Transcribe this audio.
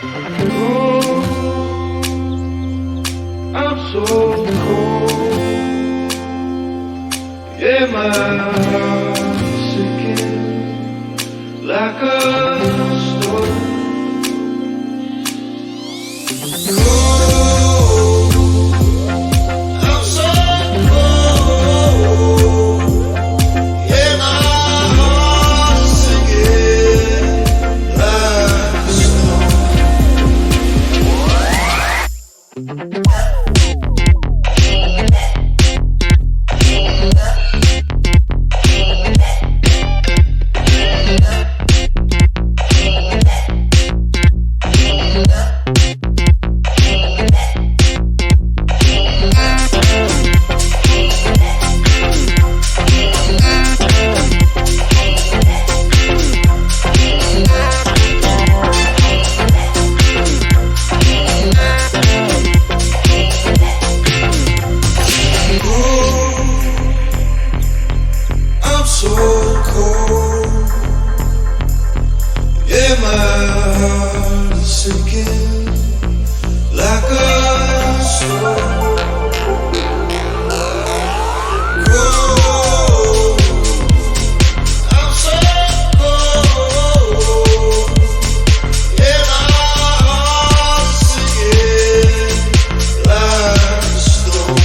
Oh, I'm so cold. Yeah, my heart's sinking like a stone. Cold, I'm so cold. Yeah, my heart's sinking like a stone. I'm so cold. Yeah, my heart is sinking like a stone. Cold. I'm so cold. Yeah, my heart is sinking like a stone.